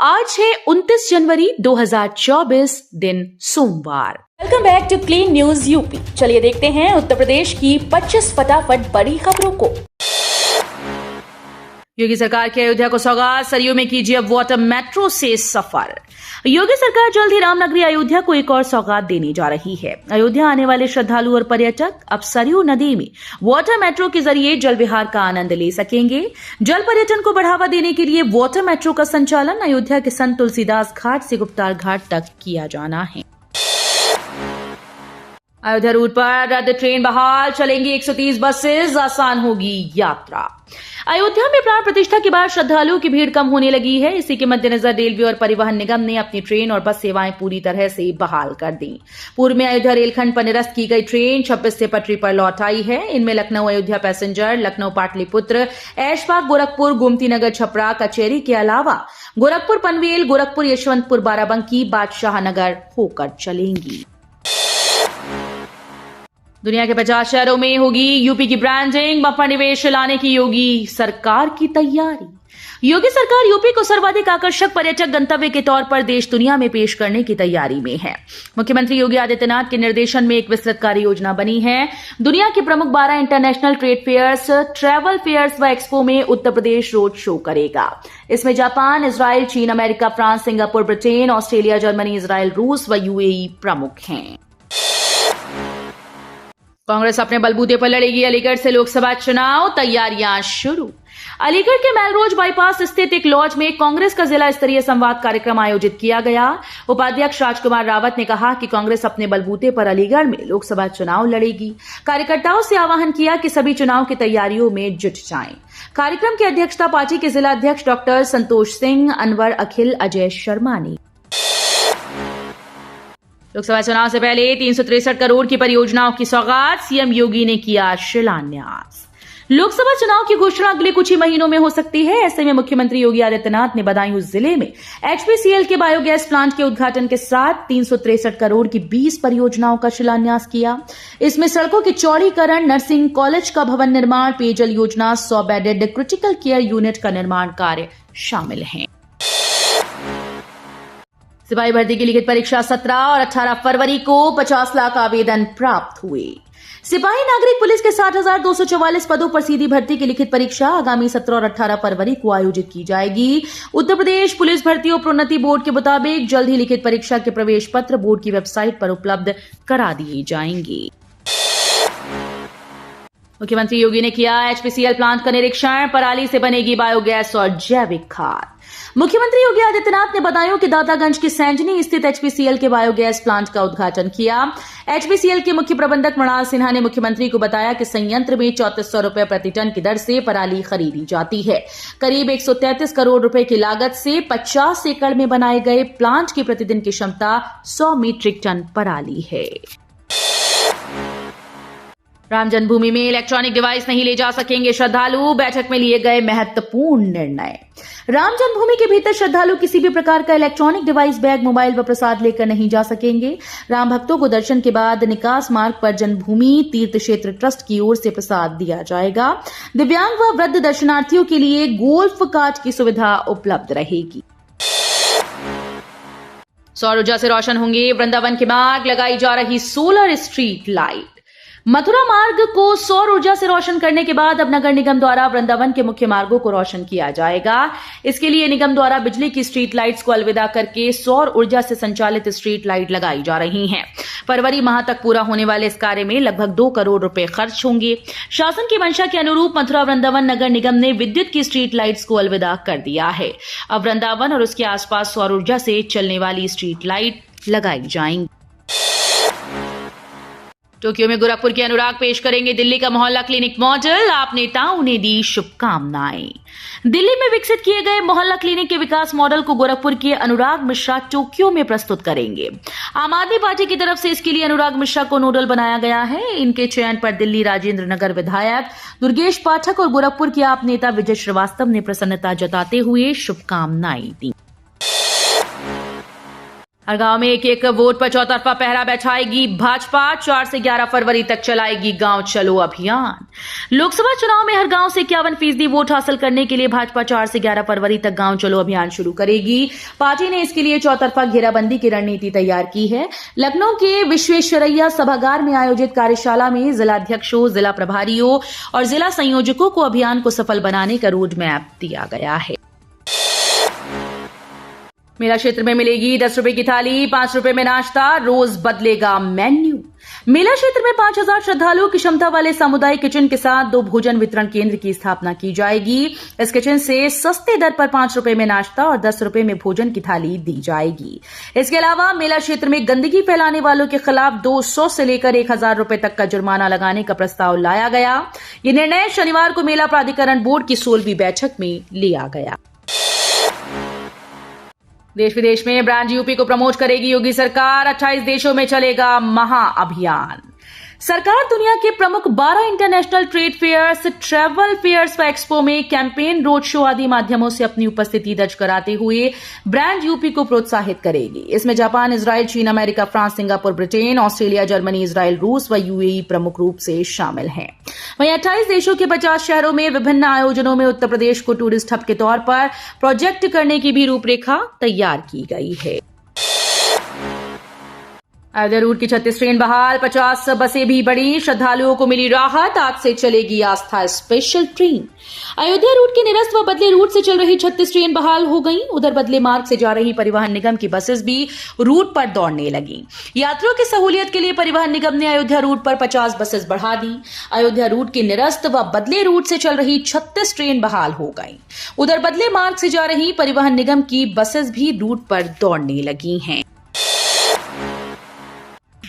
आज है 29 जनवरी 2024 दिन सोमवार। Welcome back to clean news UP. चलिए देखते हैं उत्तर प्रदेश की 25 फटाफट बड़ी खबरों को। योगी सरकार की अयोध्या को सौगात, सरयू में कीजिए अब वाटर मेट्रो से सफर। योगी सरकार जल्द ही रामनगरी अयोध्या को एक और सौगात देने जा रही है। अयोध्या आने वाले श्रद्धालु और पर्यटक अब सरयू नदी में वाटर मेट्रो के जरिए जल विहार का आनंद ले सकेंगे। जल पर्यटन को बढ़ावा देने के लिए वाटर मेट्रो का संचालन अयोध्या के संत तुलसीदास घाट से गुप्तार घाट तक किया जाना है। अयोध्या रूट पर रद्द ट्रेन बहाल, चलेंगी 130 बसेस, आसान होगी यात्रा। अयोध्या में प्राण प्रतिष्ठा के बाद श्रद्धालुओं की भीड़ कम होने लगी है। इसी के मद्देनजर रेलवे और परिवहन निगम ने अपनी ट्रेन और बस सेवाएं पूरी तरह से बहाल कर दी। पूर्व में अयोध्या रेलखंड पर निरस्त की गई ट्रेन 26 से पटरी पर लौट आई है। इनमें लखनऊ अयोध्या पैसेंजर, लखनऊ पाटलिपुत्र, ऐशबाग गोरखपुर, गोमती नगर छपरा, कचेरी के अलावा गोरखपुर पनवेल, गोरखपुर यशवंतपुर, बाराबंकी, बादशाह नगर होकर चलेंगी। दुनिया के 50 शहरों में होगी यूपी की ब्रांडिंग, बंपर निवेश लाने की योगी सरकार की तैयारी। योगी सरकार यूपी को सर्वाधिक आकर्षक पर्यटक गंतव्य के तौर पर देश दुनिया में पेश करने की तैयारी में है। मुख्यमंत्री योगी आदित्यनाथ के निर्देशन में एक विस्तृत कार्य योजना बनी है। दुनिया के प्रमुख 12 international trade fairs, travel fairs व एक्सपो में उत्तर प्रदेश रोड शो करेगा। इसमें जापान, इजराइल, चीन, America, France, Singapore, Britain, Australia, Germany, Israel, रूस व यूएई प्रमुख हैं। कांग्रेस अपने बलबूते पर लड़ेगी अलीगढ़ से लोकसभा चुनाव, तैयारियां शुरू। अलीगढ़ के मेलरोज बाईपास स्थित एक लॉज में कांग्रेस का जिला स्तरीय संवाद कार्यक्रम आयोजित किया गया। उपाध्यक्ष राजकुमार रावत ने कहा कि कांग्रेस अपने बलबूते पर अलीगढ़ में लोकसभा चुनाव लड़ेगी। कार्यकर्ताओं से आह्वान किया कि सभी चुनाव की तैयारियों में जुट जाएं। कार्यक्रम की अध्यक्षता पार्टी के जिला अध्यक्ष डॉक्टर संतोष सिंह, अनवर, अखिल, अजय शर्मा ने। लोकसभा चुनाव से पहले 363 करोड़ की परियोजनाओं की सौगात, सीएम योगी ने किया शिलान्यास। लोकसभा चुनाव की घोषणा अगले कुछ ही महीनों में हो सकती है। ऐसे में मुख्यमंत्री योगी आदित्यनाथ ने बदायूं जिले में एचपीसीएल के बायोगैस प्लांट के उद्घाटन के साथ 363 करोड़ की 20 परियोजनाओं का शिलान्यास किया। इसमें सड़कों के चौड़ीकरण, नर्सिंग कॉलेज का भवन निर्माण, पेयजल योजना, 100 बेडेड क्रिटिकल केयर यूनिट का निर्माण कार्य शामिल हैं। सिपाही भर्ती की लिखित परीक्षा 17 और 18 फरवरी को 50 लाख आवेदन प्राप्त हुए। सिपाही नागरिक पुलिस के 60,244 पदों पर सीधी भर्ती की लिखित परीक्षा आगामी 17 और 18 फरवरी को आयोजित की जाएगी। उत्तर प्रदेश पुलिस भर्ती और प्रोन्नति बोर्ड के मुताबिक जल्द ही लिखित परीक्षा के प्रवेश पत्र बोर्ड की वेबसाइट पर उपलब्ध करा दिए जाएंगे। मुख्यमंत्री योगी ने किया एचपीसीएल प्लांट का निरीक्षण, पराली से बनेगी बायोगैस और जैविक खाद। मुख्यमंत्री योगी आदित्यनाथ ने बदायूं के दातागंज के सैंजनी स्थित एचपीसीएल के बायोगैस प्लांट का उद्घाटन किया। एचपीसीएल के मुख्य प्रबंधक मृणाल सिन्हा ने मुख्यमंत्री को बताया कि संयंत्र में 3400 रुपए प्रति टन की दर से पराली खरीदी जाती है। करीब 133 करोड़ रुपए की लागत से 50 एकड़ में बनाए गए प्लांट की प्रतिदिन की क्षमता 100 मीट्रिक टन पराली है। राम जन्मभूमि में इलेक्ट्रॉनिक डिवाइस नहीं ले जा सकेंगे श्रद्धालु, बैठक में लिए गए महत्वपूर्ण निर्णय। राम जन्मभूमि के भीतर श्रद्धालु किसी भी प्रकार का इलेक्ट्रॉनिक डिवाइस, बैग, मोबाइल व प्रसाद लेकर नहीं जा सकेंगे। राम भक्तों को दर्शन के बाद निकास मार्ग पर जन्मभूमि तीर्थ क्षेत्र ट्रस्ट की ओर से प्रसाद दिया जाएगा। दिव्यांग व वृद्ध दर्शनार्थियों के लिए गोल्फ कार्ट की सुविधा उपलब्ध रहेगी। सौर ऊर्जा से रोशन होंगे वृंदावन के मार्ग, लगाई जा रही सोलर स्ट्रीट लाइट। मथुरा मार्ग को सौर ऊर्जा से रोशन करने के बाद अब नगर निगम द्वारा वृंदावन के मुख्य मार्गों को रोशन किया जाएगा। इसके लिए निगम द्वारा बिजली की स्ट्रीट लाइट्स को अलविदा करके सौर ऊर्जा से संचालित स्ट्रीट लाइट लगाई जा रही हैं। फरवरी माह तक पूरा होने वाले इस कार्य में लगभग 2 करोड़ रुपए खर्च होंगे। शासन की मंशा के अनुरूप मथुरा वृंदावन नगर निगम ने विद्युत की स्ट्रीट लाइट्स को अलविदा कर दिया है। अब वृंदावन और उसके आसपास सौर ऊर्जा से चलने वाली स्ट्रीट लाइट लगाई जाएंगी। टोक्यो में गोरखपुर के अनुराग पेश करेंगे दिल्ली का मोहल्ला क्लिनिक मॉडल, आप नेताओं ने दी शुभकामनाएं। दिल्ली में विकसित किए गए मोहल्ला क्लिनिक के विकास मॉडल को गोरखपुर के अनुराग मिश्रा टोक्यो में प्रस्तुत करेंगे। आम आदमी पार्टी की तरफ से इसके लिए अनुराग मिश्रा को नोडल बनाया गया है। इनके चयन पर दिल्ली राजेंद्र नगर विधायक दुर्गेश पाठक और गोरखपुर के आप नेता विजय श्रीवास्तव ने प्रसन्नता जताते हुए शुभकामनाएं दी। हर गांव में एक एक वोट पर चौतरफा पहरा बैठाएगी भाजपा। 4 से 11 फरवरी तक चलाएगी गांव चलो अभियान। लोकसभा चुनाव में हर गांव से 51% वोट हासिल करने के लिए भाजपा 4 से 11 फरवरी तक गांव चलो अभियान शुरू करेगी। पार्टी ने इसके लिए चौतरफा घेराबंदी की रणनीति तैयार की है। लखनऊ के विश्वेश्वरैया सभागार में आयोजित कार्यशाला में जिलाध्यक्षों, जिला प्रभारियों और जिला संयोजकों को अभियान को सफल बनाने का रोड मैप दिया गया है। मेला क्षेत्र में मिलेगी 10 रुपए की थाली, 5 रुपए में नाश्ता, रोज बदलेगा मेन्यू। मेला क्षेत्र में 5000 श्रद्धालुओं की क्षमता वाले सामुदायिक किचन के साथ 2 भोजन वितरण केंद्र की स्थापना की जाएगी। इस किचन से सस्ते दर पर 5 रुपए में नाश्ता और 10 रुपए में भोजन की थाली दी जाएगी। इसके अलावा मेला क्षेत्र में गंदगी फैलाने वालों के खिलाफ 200 से लेकर 1000 रुपए तक का जुर्माना लगाने का प्रस्ताव लाया गया। ये निर्णय शनिवार को मेला प्राधिकरण बोर्ड की 16वीं बैठक में लिया गया। देश विदेश में ब्रांड यूपी को प्रमोट करेगी योगी सरकार। 28 देशों में चलेगा महा अभियान। सरकार दुनिया के प्रमुख 12 international trade fairs, travel fairs व एक्सपो में कैंपेन, रोड शो आदि माध्यमों से अपनी उपस्थिति दर्ज कराते हुए ब्रांड यूपी को प्रोत्साहित करेगी। इसमें जापान, इजराइल, चीन, America, France, Singapore, Britain, Australia, Germany, Israel, रूस व यूएई प्रमुख रूप से शामिल हैं। वहीं 28 देशों के 50 शहरों में विभिन्न आयोजनों में उत्तर प्रदेश को टूरिस्ट हब के तौर पर प्रोजेक्ट करने की भी रूपरेखा तैयार की गई है। अयोध्या रूट की 36 ट्रेन बहाल, 50 बसें भी बढ़ी, श्रद्धालुओं को मिली राहत। आज से चलेगी आस्था स्पेशल ट्रेन। अयोध्या रूट के निरस्त व बदले रूट से चल रही 36 ट्रेन बहाल हो गई। उधर बदले मार्ग से जा रही परिवहन निगम की बसेस भी रूट पर दौड़ने लगी। यात्रियों की सहूलियत के लिए परिवहन निगम ने अयोध्या रूट पर 50 बसेस बढ़ा दी। अयोध्या रूट के निरस्त व बदले रूट से चल रही 36 ट्रेन बहाल हो गई। उधर बदले मार्ग से जा रही परिवहन निगम की बसेस भी रूट पर दौड़ने लगी हैं।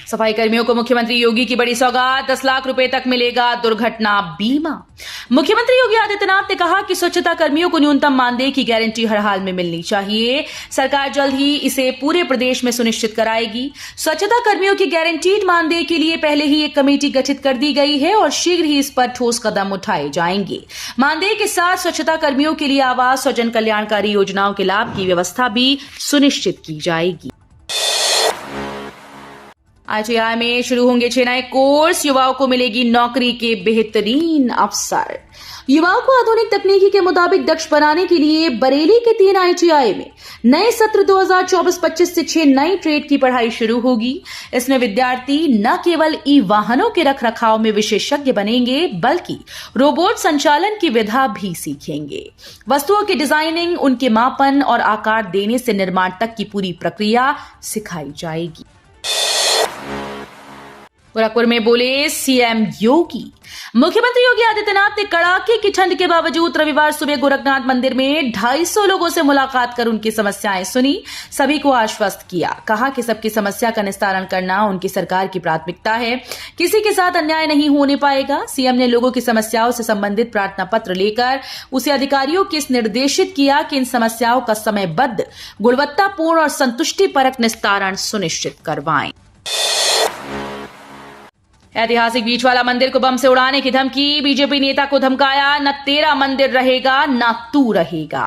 सफाई कर्मियों को मुख्यमंत्री योगी की बड़ी सौगात, 10 लाख रुपए तक मिलेगा दुर्घटना बीमा। मुख्यमंत्री योगी आदित्यनाथ ने कहा कि स्वच्छता कर्मियों को न्यूनतम मानदेय की गारंटी हर हाल में मिलनी चाहिए। सरकार जल्द ही इसे पूरे प्रदेश में सुनिश्चित कराएगी। स्वच्छता कर्मियों की गारंटीड मानदेय के लिए पहले ही एक कमेटी गठित कर दी गई है और शीघ्र ही इस पर ठोस कदम उठाए जाएंगे। मानदेय के साथ स्वच्छता कर्मियों के लिए आवास और जन कल्याणकारी योजनाओं के लाभ की व्यवस्था भी सुनिश्चित की जाएगी। आईटीआई में शुरू होंगे 6 नए कोर्स, युवाओं को मिलेगी नौकरी के बेहतरीन अवसर। युवाओं को आधुनिक तकनीकी के मुताबिक दक्ष बनाने के लिए बरेली के 3 आईटीआई में नए सत्र 2024-25 से 6 नई ट्रेड की पढ़ाई शुरू होगी। इसमें विद्यार्थी न केवल ई वाहनों के रखरखाव में विशेषज्ञ बनेंगे, बल्कि रोबोट संचालन की विधा भी सीखेंगे। वस्तुओं की डिजाइनिंग, उनके मापन और आकार देने से निर्माण तक की पूरी प्रक्रिया सिखाई जाएगी। गोरखपुर में बोले सीएम योगी। मुख्यमंत्री योगी आदित्यनाथ ने कड़ाके की ठंड के बावजूद रविवार सुबह गोरखनाथ मंदिर में 250 लोगों से मुलाकात कर उनकी समस्याएं सुनी, सभी को आश्वस्त किया। कहा कि सबकी समस्या का निस्तारण करना उनकी सरकार की प्राथमिकता है, किसी के साथ अन्याय नहीं होने पाएगा। सीएम ने लोगों की समस्याओं से संबंधित प्रार्थना पत्र लेकर उसे अधिकारियों को निर्देशित किया कि इन समस्याओं का समयबद्ध, गुणवत्तापूर्ण और संतुष्टिपरक निस्तारण सुनिश्चित करवाएं। ऐतिहासिक बीचवाला मंदिर को बम से उड़ाने की धमकी, बीजेपी नेता को धमकाया, न तेरा मंदिर रहेगा न तू रहेगा।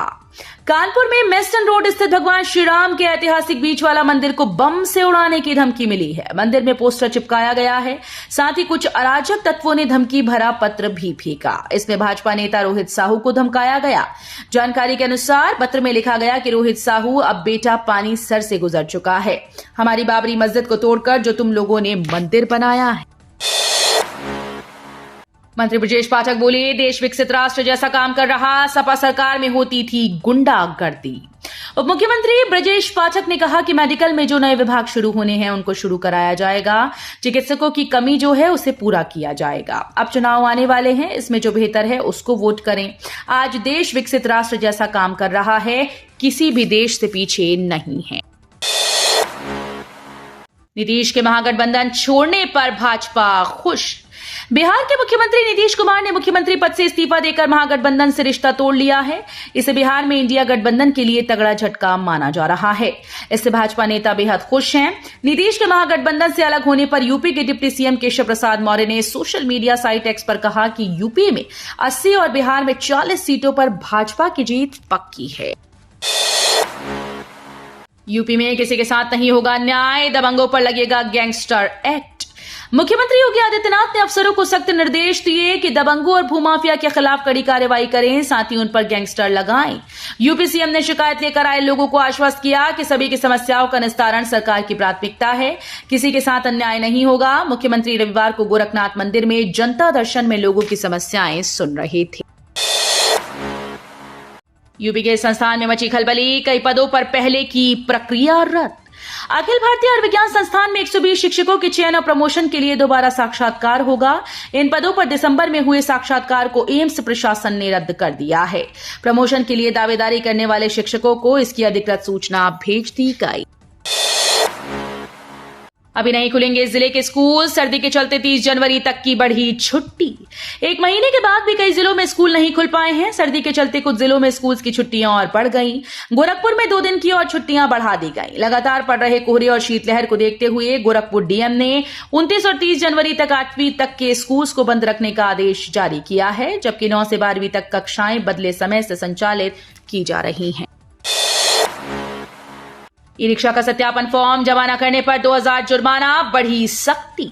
कानपुर में मेस्टन रोड स्थित भगवान श्री राम के ऐतिहासिक बीचवाला मंदिर को बम से उड़ाने की धमकी मिली है। मंदिर में पोस्टर चिपकाया गया है, साथ ही कुछ अराजक तत्वों ने धमकी भरा पत्र भी फेंका। इसमें भाजपा नेता रोहित साहू को धमकाया गया। जानकारी के अनुसार पत्र में लिखा गया कि रोहित साहू, अब बेटा पानी सर से गुजर चुका है। हमारी बाबरी मस्जिद को तोड़कर जो तुम लोगों ने मंदिर बनाया है। मंत्री ब्रजेश पाठक बोले, देश विकसित राष्ट्र जैसा काम कर रहा, सपा सरकार में होती थी गुंडागर्दी। उप मुख्यमंत्री ब्रजेश पाठक ने कहा कि मेडिकल में जो नए विभाग शुरू होने हैं उनको शुरू कराया जाएगा। चिकित्सकों की कमी जो है उसे पूरा किया जाएगा। अब चुनाव आने वाले हैं, इसमें जो बेहतर है उसको वोट करें। आज देश विकसित राष्ट्र जैसा काम कर रहा है, किसी भी देश से पीछे नहीं है। नीतीश के महागठबंधन छोड़ने पर भाजपा खुश। बिहार के मुख्यमंत्री नीतीश कुमार ने मुख्यमंत्री पद से इस्तीफा देकर महागठबंधन से रिश्ता तोड़ लिया है। इसे बिहार में इंडिया गठबंधन के लिए तगड़ा झटका माना जा रहा है। इससे भाजपा नेता बेहद खुश हैं। नीतीश के महागठबंधन से अलग होने पर यूपी के डिप्टी सीएम केशव प्रसाद मौर्य ने सोशल मीडिया साइट एक्स पर कहा कि यूपी में 80 और बिहार में 40 सीटों पर भाजपा की जीत पक्की है। यूपी में किसी के साथ नहीं होगा न्याय, दबंगों पर लगेगा गैंगस्टर एक्ट। मुख्यमंत्री योगी आदित्यनाथ ने अफसरों को सख्त निर्देश दिए कि दबंगों और भूमाफिया के खिलाफ कड़ी कार्रवाई करें, साथ ही उन पर गैंगस्टर लगाएं। यूपी सीएम ने शिकायत लेकर आए लोगों को आश्वस्त किया कि सभी की समस्याओं का निस्तारण सरकार की प्राथमिकता है, किसी के साथ अन्याय नहीं होगा। मुख्यमंत्री रविवार को गोरखनाथ मंदिर में जनता दर्शन में लोगों की समस्याएं सुन रहे थे। यूपी के संस्थान में मची खलबली, कई पदों पर पहले की प्रक्रिया रद्द। अखिल भारतीय आयुर्विज्ञान संस्थान में 120 शिक्षकों के चयन और प्रमोशन के लिए दोबारा साक्षात्कार होगा। इन पदों पर दिसंबर में हुए साक्षात्कार को एम्स प्रशासन ने रद्द कर दिया है। प्रमोशन के लिए दावेदारी करने वाले शिक्षकों को इसकी अधिकृत सूचना भेज दी गई। अभी नहीं खुलेंगे जिले के स्कूल, सर्दी के चलते 30 जनवरी तक की बढ़ी छुट्टी। एक महीने के बाद भी कई जिलों में स्कूल नहीं खुल पाए हैं। सर्दी के चलते कुछ जिलों में स्कूल की छुट्टियां और बढ़ गईं। गोरखपुर में 2 दिन की और छुट्टियां बढ़ा दी गईं। लगातार पड़ रहे कोहरे और शीतलहर को देखते हुए गोरखपुर डीएम ने 29 और 30 जनवरी तक 8वीं तक के स्कूल्स को बंद रखने का आदेश जारी किया है, जबकि 9 से 12वीं तक कक्षाएं बदले समय से संचालित की जा रही हैं। ई रिक्शा का सत्यापन फॉर्म जमा न करने पर 2000 जुर्माना, बढ़ी सख्ती।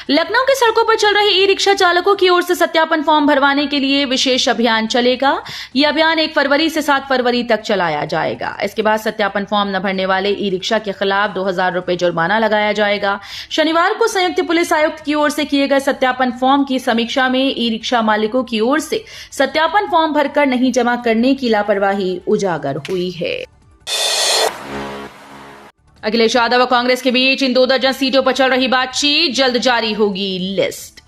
लखनऊ की सड़कों पर चल रहे ई रिक्शा चालकों की ओर से सत्यापन फॉर्म भरवाने के लिए विशेष अभियान चलेगा। यह अभियान 1 फरवरी से 7 फरवरी तक चलाया जाएगा। इसके बाद सत्यापन फॉर्म न भरने वाले ई रिक्शा के खिलाफ 2000 रुपए जुर्माना लगाया जाएगा। शनिवार को संयुक्त पुलिस आयुक्त की ओर से किए गए सत्यापन फॉर्म की समीक्षा में ई रिक्शा मालिकों की ओर से सत्यापन फॉर्म भरकर नहीं जमा करने की लापरवाही उजागर हुई है। अखिलेश यादव और कांग्रेस के बीच इन 2 दर्जन सीटों पर चल रही बातचीत, जल्द जारी होगी लिस्ट।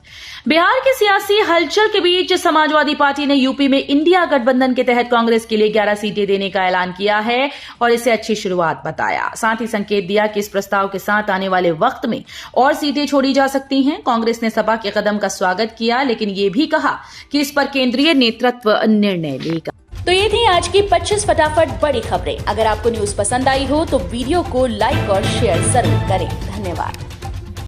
बिहार की सियासी हलचल के बीच समाजवादी पार्टी ने यूपी में इंडिया गठबंधन के तहत कांग्रेस के लिए 11 सीटें देने का ऐलान किया है और इसे अच्छी शुरुआत बताया। साथ ही संकेत दिया कि इस प्रस्ताव के साथ आने वाले वक्त में और सीटें छोड़ी जा सकती हैं। कांग्रेस ने सपा के कदम का स्वागत किया, लेकिन ये भी कहा कि इस पर केंद्रीय नेतृत्व निर्णय लेगा। तो ये थी आज की 25 फटाफट बड़ी खबरें। अगर आपको न्यूज पसंद आई हो तो वीडियो को लाइक और शेयर जरूर करें। धन्यवाद।